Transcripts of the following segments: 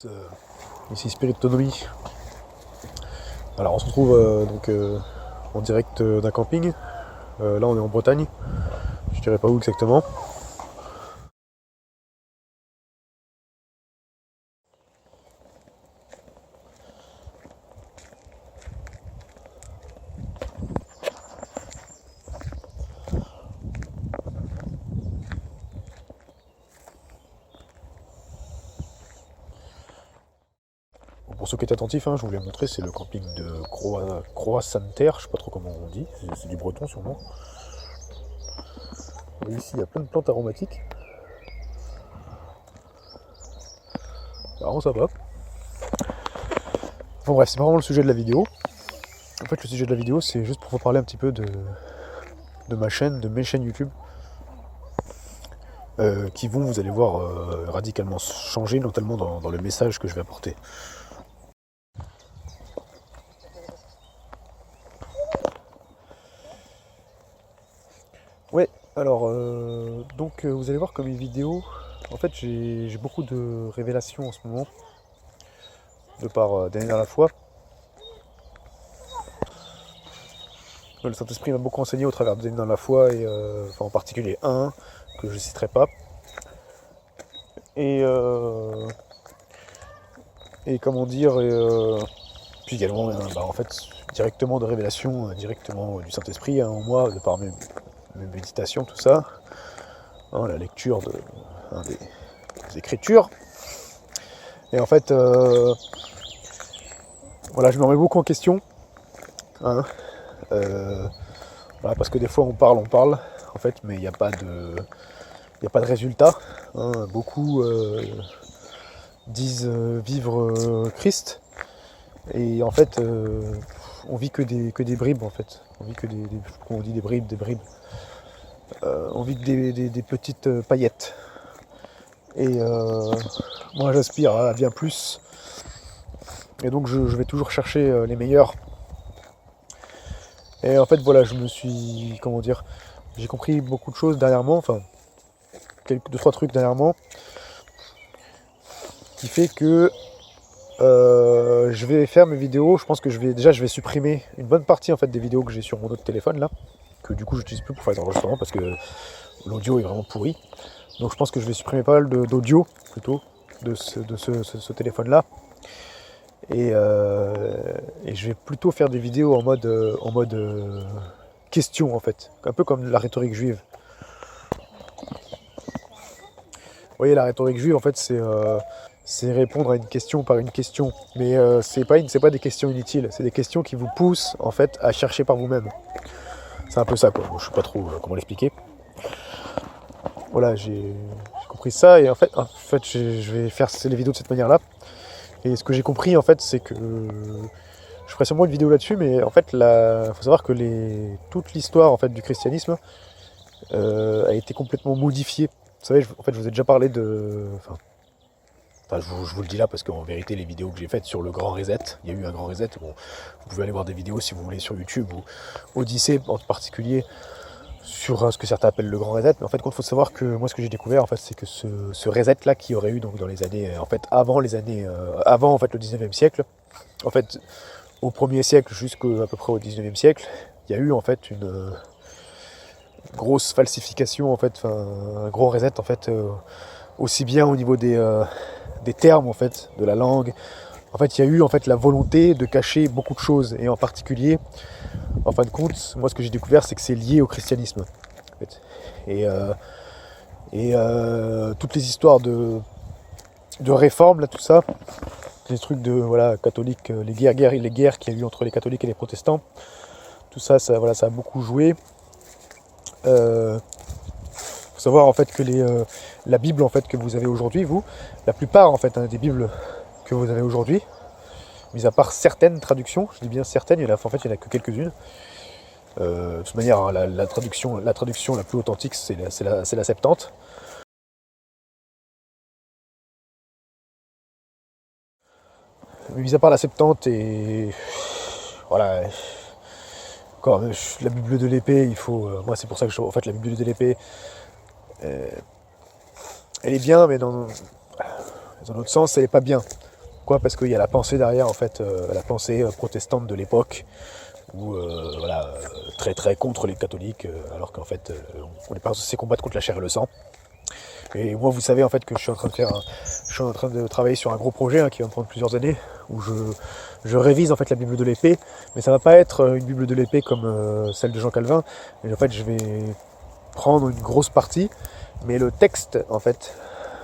Euh, Ici Spirit Autonomie. Alors on se retrouve en direct d'un camping. Là on est en Bretagne. Je dirais pas où exactement. Bon, pour ceux qui étaient attentifs, je voulais montrer, c'est le camping de Croix-Santerre, je sais pas trop comment on dit, c'est du breton sûrement. Et ici il y a plein de plantes aromatiques. Vraiment sympa. Bon bref, c'est pas vraiment le sujet de la vidéo. En fait le sujet de la vidéo c'est juste pour vous parler un petit peu de ma chaîne, de mes chaînes YouTube. Qui vont, vous allez voir, radicalement changer, notamment dans le message que je vais apporter. Ouais, alors, vous allez voir comme mes vidéos, en fait j'ai beaucoup de révélations en ce moment, de par dernière à la foi. Le Saint-Esprit m'a beaucoup enseigné au travers de Dernier dans la foi, et en particulier un que je ne citerai pas. Et, comment dire, puis également en fait directement de révélation, directement du Saint-Esprit en moi, de par mes méditations, tout ça, la lecture des Écritures. Et en fait, voilà, je me remets beaucoup en question. Voilà, parce que des fois on parle, en fait, mais il n'y a pas de résultat. Beaucoup disent vivre Christ, et en fait, on vit que des bribes, en fait. On vit que on dit des bribes. On vit que des petites paillettes. Et moi j'aspire à bien plus. Et donc je vais toujours chercher les meilleurs. Et en fait voilà, je me suis, comment dire, j'ai compris beaucoup de choses dernièrement, enfin, deux trois trucs dernièrement, qui fait que je vais faire mes vidéos. Je pense que je vais supprimer une bonne partie en fait des vidéos que j'ai sur mon autre téléphone là, que du coup j'utilise plus pour faire des enregistrements parce que l'audio est vraiment pourri. Donc je pense que je vais supprimer pas mal d'audio plutôt de ce téléphone là. Et je vais plutôt faire des vidéos en mode question en fait, un peu comme la rhétorique juive. Vous voyez, la rhétorique juive en fait c'est répondre à une question par une question, mais c'est pas des questions inutiles, c'est des questions qui vous poussent en fait à chercher par vous-même. C'est un peu ça quoi. Je sais pas trop comment l'expliquer. Voilà, j'ai compris ça, et en fait je vais faire les vidéos de cette manière là. Et ce que j'ai compris en fait, c'est que je ferai sûrement une vidéo là-dessus, mais en fait faut savoir que toute l'histoire en fait du christianisme a été complètement modifiée. Vous savez, en fait je vous ai déjà parlé je vous le dis là parce qu'en vérité, les vidéos que j'ai faites sur le grand reset, il y a eu un grand reset. Bon, vous pouvez aller voir des vidéos si vous voulez sur YouTube, ou Odyssée en particulier, sur ce que certains appellent le grand reset. Mais en fait, il faut savoir que moi, ce que j'ai découvert, en fait, c'est que ce reset là qui aurait eu donc dans les années, en fait, avant en fait le 19e siècle, en fait, au 1er siècle jusqu'à peu près au 19e siècle, il y a eu en fait une grosse falsification, en fait, un gros reset en fait, aussi bien au niveau des termes en fait, de la langue. En fait, il y a eu en fait la volonté de cacher beaucoup de choses, et en particulier, en fin de compte, moi ce que j'ai découvert, c'est que c'est lié au christianisme. En fait. Et toutes les histoires de réforme, là, tout ça, les trucs de voilà catholiques, les guerres qu'il y a eu entre les catholiques et les protestants, tout ça, voilà, ça a beaucoup joué. Faut savoir en fait que la Bible en fait que vous avez aujourd'hui, la plupart en fait des Bibles que vous avez aujourd'hui, mis à part certaines traductions, je dis bien certaines, il y en a que quelques-unes. De toute manière, la traduction la plus authentique, c'est la Septante. Mais mis à part la Septante et voilà, encore la Bible de l'épée, il faut. Moi, c'est pour ça que en fait la Bible de l'épée, elle est bien, mais dans l'autre sens, elle est pas bien. Pourquoi? Parce qu'il y a la pensée derrière, en fait, la pensée protestante de l'époque, ou voilà, très très contre les catholiques, alors qu'en fait, on n'est pas censé combattre contre la chair et le sang. Et moi, vous savez en fait que je suis en train de travailler sur un gros projet qui va me prendre plusieurs années, où je révise en fait la Bible de l'épée, mais ça va pas être une Bible de l'épée comme celle de Jean Calvin. Mais en fait, je vais prendre une grosse partie, mais le texte en fait,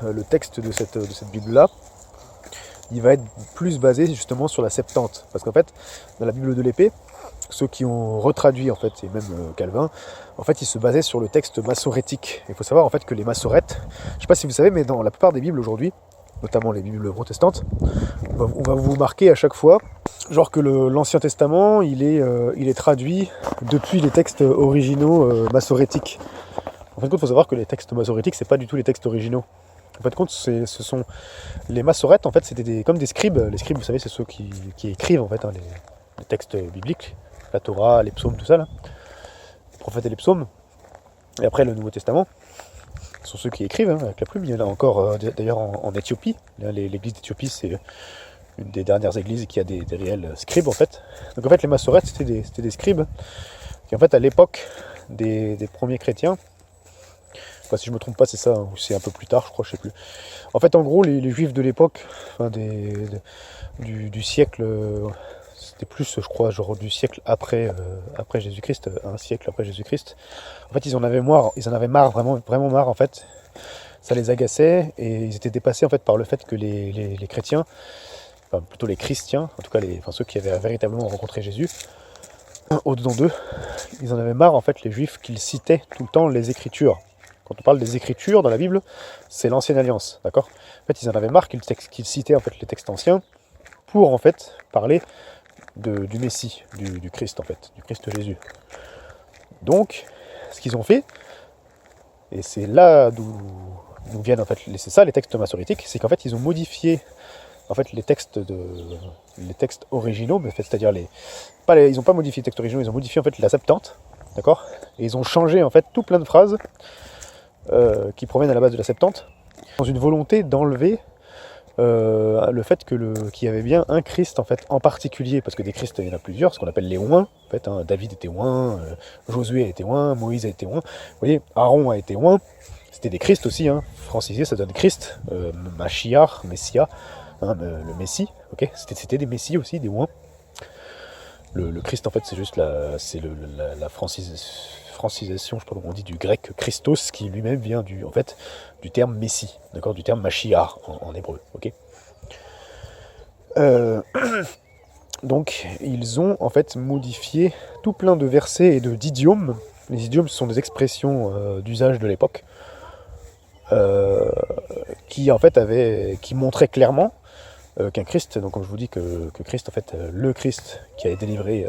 le texte de cette Bible là, il va être plus basé justement sur la Septante, parce qu'en fait, dans la Bible de l'épée, ceux qui ont retraduit en fait, et même Calvin, en fait, ils se basaient sur le texte massorétique. Il faut savoir en fait que les massorètes, je ne sais pas si vous savez, mais dans la plupart des Bibles aujourd'hui, notamment les Bibles protestantes, on va vous marquer à chaque fois, genre que l'Ancien Testament, il est traduit depuis les textes originaux massorétiques. En fait, il faut savoir que les textes massorétiques, c'est pas du tout les textes originaux. En fait, compte, ce sont les massorètes. En fait, c'était comme des scribes. Les scribes, vous savez, c'est ceux qui écrivent en fait les textes bibliques, la Torah, les psaumes, tout ça là, les prophètes et les psaumes. Et après le Nouveau Testament, ce sont ceux qui écrivent avec la plume. Il y en a encore d'ailleurs en Éthiopie. L'église d'Éthiopie, c'est une des dernières églises qui a des réels scribes en fait. Donc en fait, les massorètes, c'était des scribes qui en fait à l'époque des premiers chrétiens. Enfin, si je me trompe pas, c'est ça, ou c'est un peu plus tard, je crois, je sais plus. En fait, en gros, les juifs de l'époque, enfin, du siècle, c'était plus, je crois, genre du siècle après Jésus-Christ, un siècle après Jésus-Christ. En fait, ils en avaient marre, vraiment, vraiment marre, en fait. Ça les agaçait, et ils étaient dépassés, en fait, par le fait que les chrétiens, enfin, plutôt les chrétiens, en tout cas, ceux qui avaient véritablement rencontré Jésus, au-dedans d'eux, ils en avaient marre, en fait, les juifs, qu'ils citaient tout le temps les Écritures. Quand on parle des Écritures dans la Bible, c'est l'Ancienne Alliance, d'accord? En fait, ils en avaient marre qu'ils citaient en fait les textes anciens pour en fait parler du Messie, du Christ en fait, du Christ Jésus. Donc, ce qu'ils ont fait, et c'est là d'où viennent en fait, c'est ça les textes massorétiques, c'est qu'en fait ils ont modifié en fait les textes originaux, mais en fait, c'est-à-dire ils n'ont pas modifié les textes originaux, ils ont modifié en fait la Septante, d'accord? Et ils ont changé en fait tout plein de phrases qui proviennent à la base de la Septante, dans une volonté d'enlever le fait qu'il y avait bien un Christ en fait en particulier, parce que des Christ il y en a plusieurs, ce qu'on appelle les oints, en fait, David était oint, Josué a été oint, Moïse a été oint, vous voyez, Aaron a été oint, c'était des Christ aussi, francisé ça donne Christ, Machiar, Messia, le Messie, ok, c'était des Messies aussi, des oints. Le Christ en fait c'est juste la francisation, je sais pas comment on dit, du grec Christos, qui lui-même vient du terme Messie, d'accord, du terme Mashiach en hébreu, ok. Donc ils ont en fait modifié tout plein de versets et d'idiomes. Les idiomes ce sont des expressions d'usage de l'époque qui en fait qui montraient clairement qu'un Christ, donc comme je vous dis que Christ en fait, le Christ qui a délivré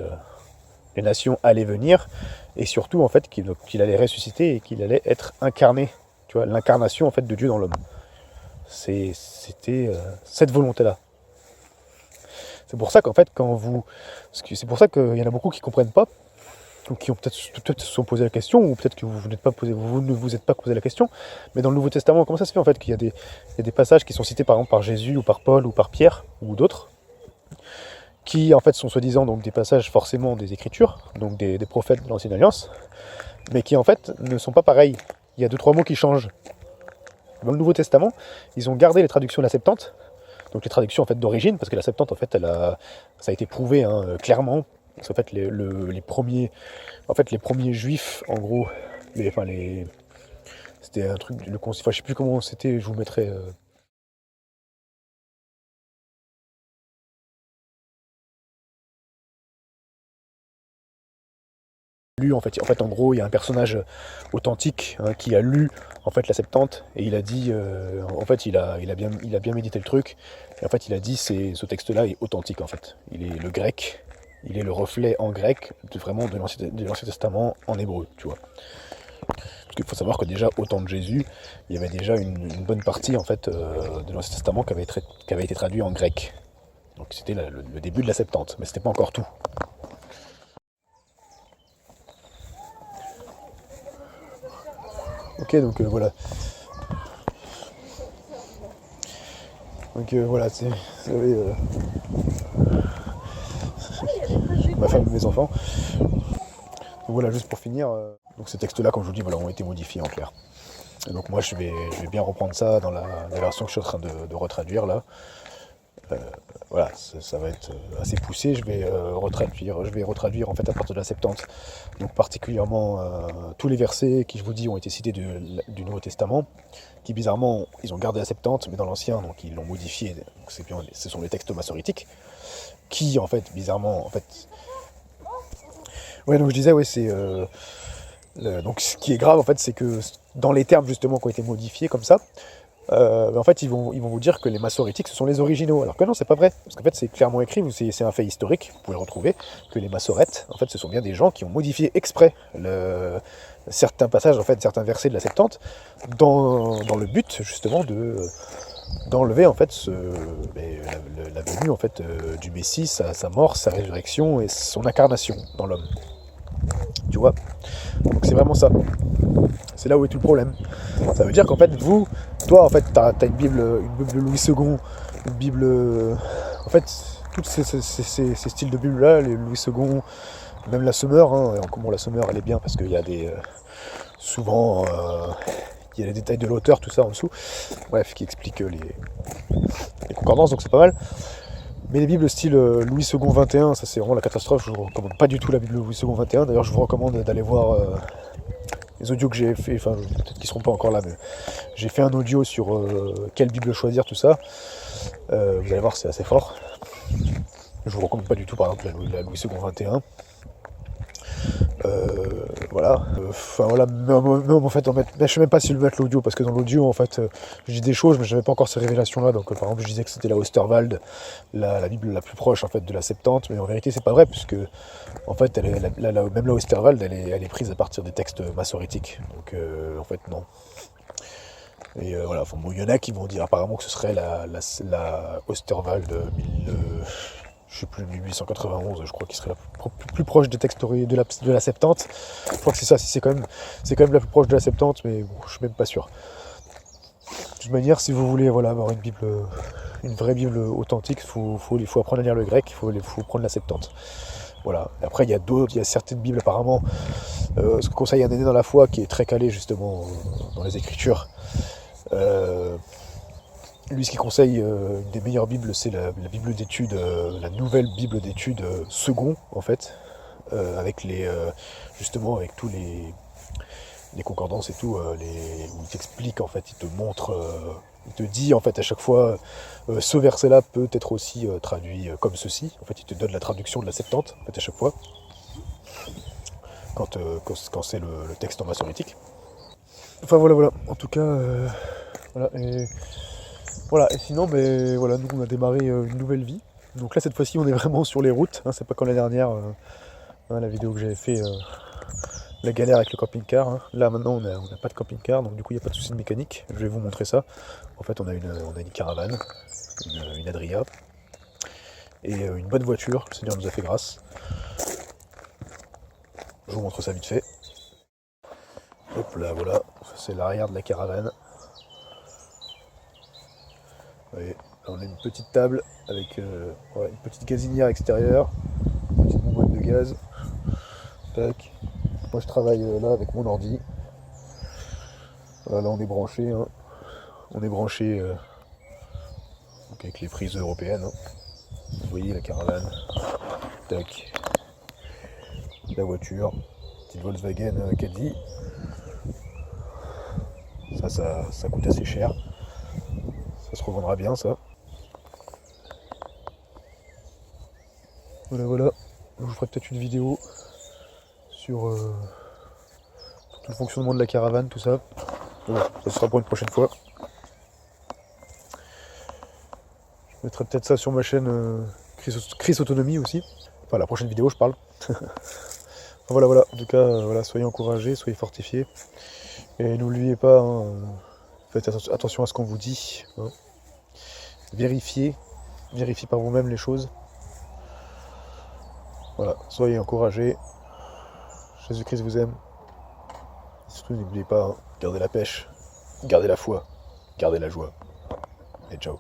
les nations allait venir, et surtout en fait qu'il allait ressusciter et qu'il allait être incarné, tu vois, l'incarnation en fait de Dieu dans l'homme. C'était cette volonté-là. C'est pour ça qu'en fait c'est pour ça qu'il y en a beaucoup qui comprennent pas, ou qui ont peut-être se sont posé la question, ou peut-être que vous ne vous êtes pas posé la question, mais dans le Nouveau Testament, comment ça se fait en fait qu'il y a des passages qui sont cités par exemple par Jésus, ou par Paul, ou par Pierre, ou d'autres, qui en fait sont soi-disant donc des passages forcément des Écritures, donc des prophètes de l'Ancienne Alliance, mais qui en fait ne sont pas pareils. Il y a 2-3 mots qui changent. Dans le Nouveau Testament, ils ont gardé les traductions de la Septante, donc les traductions en fait d'origine, parce que la Septante en fait ça a été prouvé clairement. Parce qu'en fait les premiers juifs en gros, c'était un truc, je sais plus comment c'était, je vous mettrai. Lu en fait en gros il y a un personnage authentique qui a lu en fait la Septante, et il a dit en fait il a bien médité le truc, et en fait il a dit ce texte là est authentique en fait, il est le grec, il est le reflet en grec de l'Ancien Testament en hébreu, tu vois. Parce qu'il faut savoir que déjà au temps de Jésus il y avait déjà une bonne partie en fait de l'Ancien Testament qui avait été traduit en grec, donc c'était le début de la Septante, mais c'était pas encore tout. Ok, donc voilà. Donc voilà, vous savez, ma femme et mes enfants. Donc voilà, juste pour finir, donc ces textes-là, comme je vous dis, voilà, ont été modifiés en clair. Et donc moi, je vais bien reprendre ça dans la version que je suis en train de retraduire là. Voilà, ça va être assez poussé. Je vais retraduire en fait à partir de la Septante. Donc particulièrement tous les versets qui, je vous dis, ont été cités du Nouveau Testament, qui bizarrement, ils ont gardé la Septante, mais dans l'Ancien, donc ils l'ont modifié. Donc ce sont les textes massoritiques, qui en fait, bizarrement, en fait. Ouais, donc je disais, ouais, c'est. Donc ce qui est grave, en fait, c'est que dans les termes justement qui ont été modifiés comme ça, en fait, ils vont vous dire que les massoritiques, ce sont les originaux. Alors que non, c'est pas vrai. Parce qu'en fait, c'est clairement écrit, c'est un fait historique, vous pouvez le retrouver, que les massorettes, en fait, ce sont bien des gens qui ont modifié exprès certains passages, en fait, certains versets de la Septante, dans le but, justement, d'enlever, en fait, la venue, en fait, du Messie, sa mort, sa résurrection et son incarnation dans l'homme. Tu vois? Donc c'est vraiment ça. C'est là où est tout le problème. Ça veut dire qu'en fait, toi, en fait, t'as une Bible de Louis II, une Bible. En fait, tous ces styles de Bible-là, les Louis II, même la Semeur, hein, bon, la Semeur, elle est bien parce qu'il y a des. Souvent, il y a les détails de l'auteur, tout ça en dessous. Bref, qui explique les concordances, donc c'est pas mal. Mais les Bibles style Louis II 21, ça c'est vraiment la catastrophe. Je vous recommande pas du tout la Bible Louis II 21. D'ailleurs, je vous recommande d'aller voir les audios que j'ai fait, enfin peut-être qu'ils seront pas encore là, mais j'ai fait un audio sur quelle Bible choisir, tout ça. Vous allez voir, c'est assez fort. Je vous recommande pas du tout, par exemple, la Louis II 21. Voilà. Enfin voilà, même en fait, je sais même pas si je vais mettre l'audio, parce que dans l'audio, en fait, je dis des choses, mais je n'avais pas encore ces révélations-là. Donc, par exemple, je disais que c'était la Osterwald, la Bible la plus proche, en fait, de la Septante, mais en vérité, c'est pas vrai, puisque, en fait, même la Osterwald, elle est prise à partir des textes massoritiques. Donc, en fait, non. Et voilà, enfin, bon, il y en a qui vont dire apparemment que ce serait la Osterwald 1000. Je sais plus, 1891, je crois qu'il serait la plus proche des textes de la Septante. Je crois que c'est ça, c'est quand même la plus proche de la Septante, mais bon, je suis même pas sûr. De toute manière, si vous voulez voilà, avoir une vraie Bible authentique, il faut apprendre à lire le grec, il faut prendre la Septante. Voilà. Et après, il y a certaines Bibles apparemment, ce que conseille un aîné dans la foi qui est très calé justement dans les Écritures. Lui, ce qu'il conseille, une des meilleures Bibles, c'est la Bible d'études, la nouvelle Bible d'études second, en fait, avec justement, avec tous les concordances et tout, où il t'explique, en fait, il te montre, il te dit, en fait, à chaque fois, ce verset-là peut être aussi traduit comme ceci. En fait, il te donne la traduction de la Septante, en fait, à chaque fois, quand c'est le texte en maçonnitique. Enfin, voilà. En tout cas, voilà. Voilà, et sinon, voilà, nous on a démarré une nouvelle vie. Donc là, cette fois-ci, on est vraiment sur les routes. Hein, c'est pas comme la dernière, la vidéo que j'avais fait, la galère avec le camping-car. Hein. Là, maintenant, on n'a pas de camping-car, donc du coup, il n'y a pas de souci de mécanique. Je vais vous montrer ça. En fait, on a une caravane, une Adria, et une bonne voiture. Le Seigneur nous a fait grâce. Je vous montre ça vite fait. Hop là, voilà, c'est l'arrière de la caravane. Vous voyez, là on a une petite table avec une petite gazinière extérieure, une petite bonbonne de gaz. Tac. Moi je travaille là avec mon ordi. Voilà, là on est branché. Hein. On est branché donc avec les prises européennes. Hein. Vous voyez la caravane. Tac. La voiture. Petite Volkswagen Caddy. Ça coûte assez cher. Ça se revendra bien ça. Voilà. Je vous ferai peut-être une vidéo sur tout le fonctionnement de la caravane, tout ça. Bon, ça sera pour une prochaine fois. Je mettrai peut-être ça sur ma chaîne Chris Autonomie aussi. Enfin la prochaine vidéo je parle. Voilà. En tout cas, voilà, soyez encouragés, soyez fortifiés. Et n'oubliez pas, hein, faites attention à ce qu'on vous dit. Hein. Vérifiez par vous-même les choses. Voilà, soyez encouragés. Jésus-Christ vous aime. Et surtout, n'oubliez pas, hein, gardez la pêche, gardez la foi, gardez la joie. Et ciao.